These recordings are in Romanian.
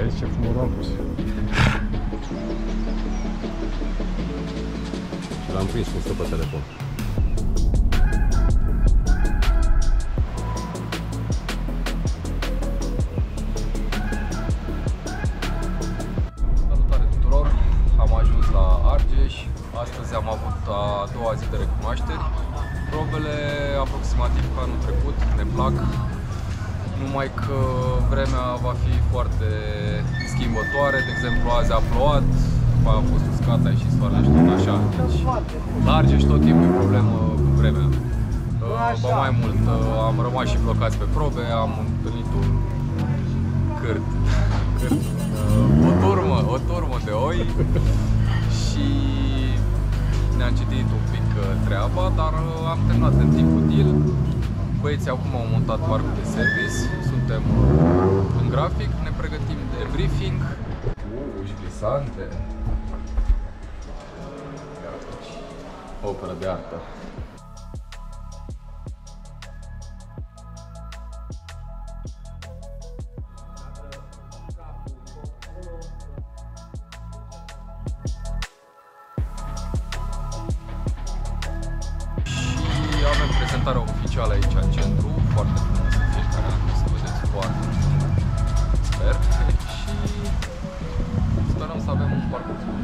Vezi ce frumos am pus. Și l-am prins cum stă pe telefon. Salutare tuturor! Am ajuns la Argeș. Astăzi am avut a doua zi de recunoașteri. Probele aproximativ ca anul trecut ne plac, numai că vremea va fi foarte schimbătoare. De exemplu, azi a plouat, a fost uscat, a ieșit soarele și tot așa. Deci, la Argeș tot timpul e problemă cu vremea. Ba mai mult, am rămas și blocați pe probe, am întâlnit un cârt, o turmă de oi și ne-am citit un pic treaba, dar am terminat în timp util. Băieții acum au montat parcul de service, suntem în grafic, ne pregătim de briefing. Uși glisante. Operă de artă. Avem prezentarea oficială aici în centru, foarte frumos în fiecare an, să vedeți foarte sper și sperăm să avem un parcurs bun.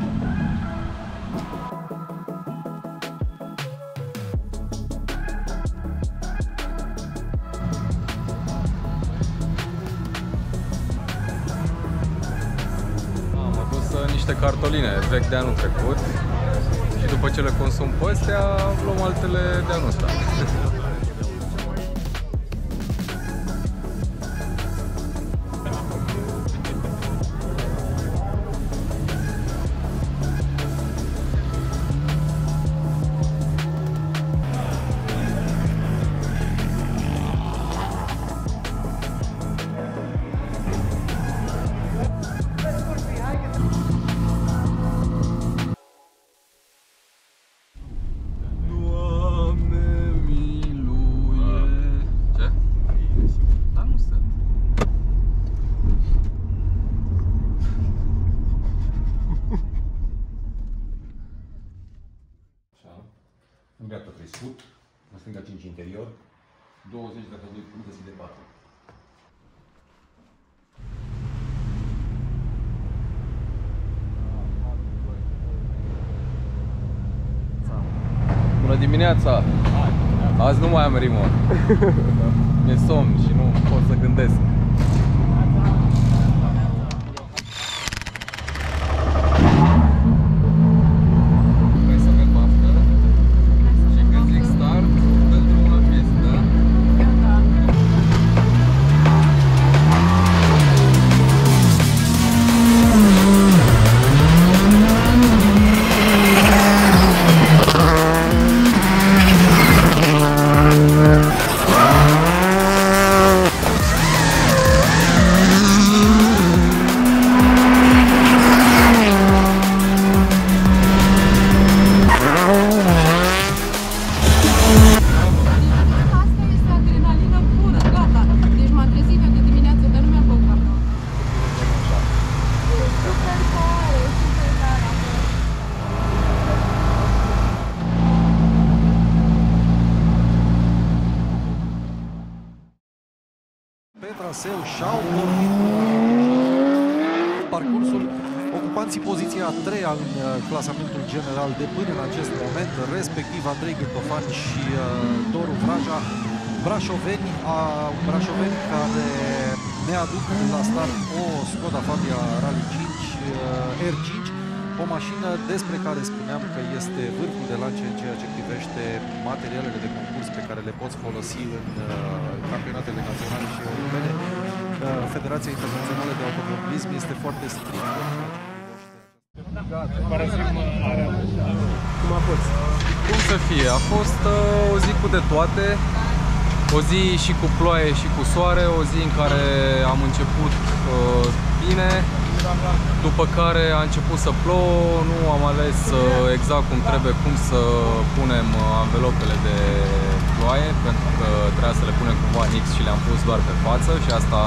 Am adus niște cartoline vechi de anul trecut. Și după ce le consum pe astea, luăm altele de anul ăsta. În dreapta 3 scurt, în stânga 5 interior, 20 dacă 2 puncte de 4. Bună dimineața! Azi nu mai am rimă. Mi-e somn și nu pot să gândesc. Pe traseu și-au pornit parcursul, ocupanții poziția a treia în clasamentul general de până în acest moment, respectiv Andrei Gândofan și Doru Vraja, brașoveni care ne aduc la start o Skoda Fabia Rally 5 R5, o mașină despre care spuneam că este vârful de lance în ceea ce privește materialele de concurs pe care le poți folosi în campionatele naționale și europene. Federația Internațională de Automobilism este foarte strictă. Cum a fost? Cum să fie? A fost o zi cu de toate. O zi și cu ploaie și cu soare, o zi în care am început bine, după care a început să plouă, nu am ales exact cum trebuie, cum să punem anvelopele de ploaie, pentru că trebuia să le punem cumva în X și le-am pus doar pe față și asta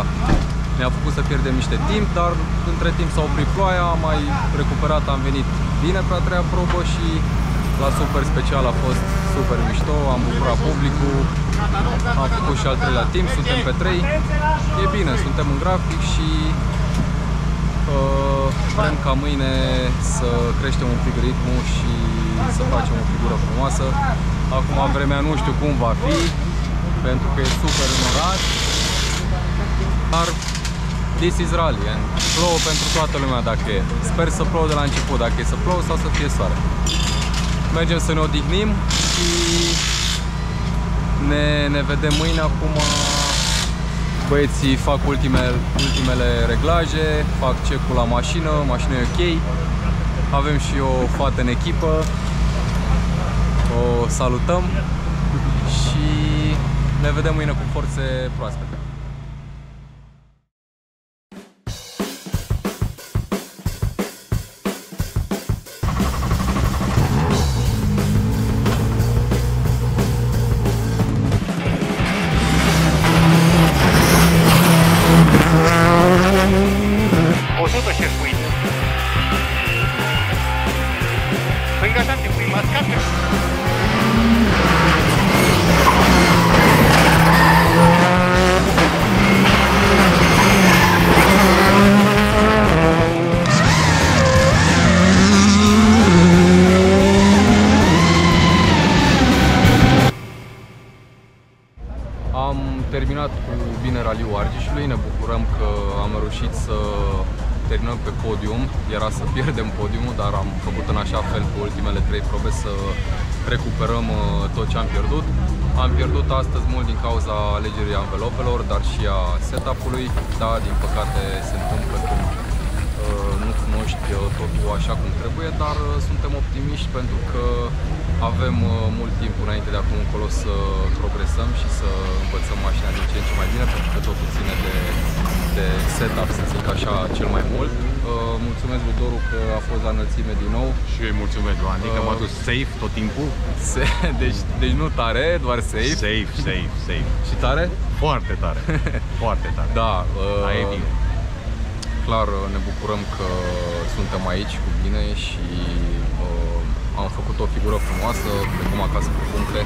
ne-a făcut să pierdem niște timp, dar între timp s-a oprit ploaia, am mai recuperat, am venit bine pe a treia probă și la super special a fost super mișto, am bucurat publicul, am făcut și al treilea timp, suntem pe 3, e bine, suntem în grafic și vrem ca mâine să creștem un pic ritmul și să facem o figură frumoasă. Acum vremea nu știu cum va fi, pentru că e super înnorat, dar this is rally and plouă pentru toată lumea dacă e. Sper să plouă de la început, dacă e să plouă sau să fie soare. Mergem să ne odihnim și ne vedem mâine. Acum băieții fac ultimele reglaje, fac check-ul la mașină, mașina e ok. Avem și o fată în echipă, o salutăm și ne vedem mâine cu forțe proaspete. Am terminat cu bine raliul Argeșului, ne bucurăm că am reușit să terminăm pe podium. Era să pierdem podiumul, dar am făcut în așa fel cu ultimele 3 probe să recuperăm tot ce am pierdut. Am pierdut astăzi mult din cauza alegerii anvelopelor, dar și a setup-ului. Da, din păcate se întâmplă când nu cunoști totul așa cum trebuie, dar suntem optimiști pentru că avem mult timp înainte de acum încolo să progresăm și să învățăm mașina din ce în ce mai bine, pentru că totul ține de setup, să zic așa, cel mai mult. Mulțumesc lui Doru că a fost la înălțime din nou. Și eu îi mulțumesc lui Andy că m-a dus safe tot timpul. Deci nu tare, doar safe. Safe. Și tare? Foarte tare. Foarte tare. Da. E bine. Clar ne bucurăm că suntem aici cu bine și am făcut o figură frumoasă, plecăm acasă cu puncte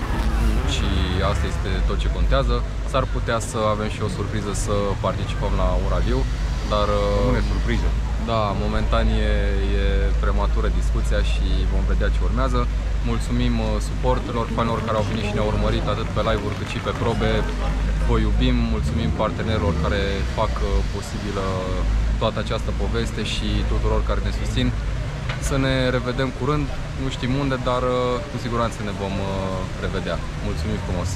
și asta este tot ce contează. S-ar putea să avem și o surpriză să participăm la un raliu, dar surpriză. Da, momentan e prematură discuția și vom vedea ce urmează. Mulțumim suporterilor, fanilor care au venit și ne-au urmărit atât pe live-uri cât și pe probe. Vă iubim, mulțumim partenerilor care fac posibilă toată această poveste și tuturor care ne susțin. Să ne revedem curând, nu știm unde, dar cu siguranță ne vom revedea. Mulțumim frumos!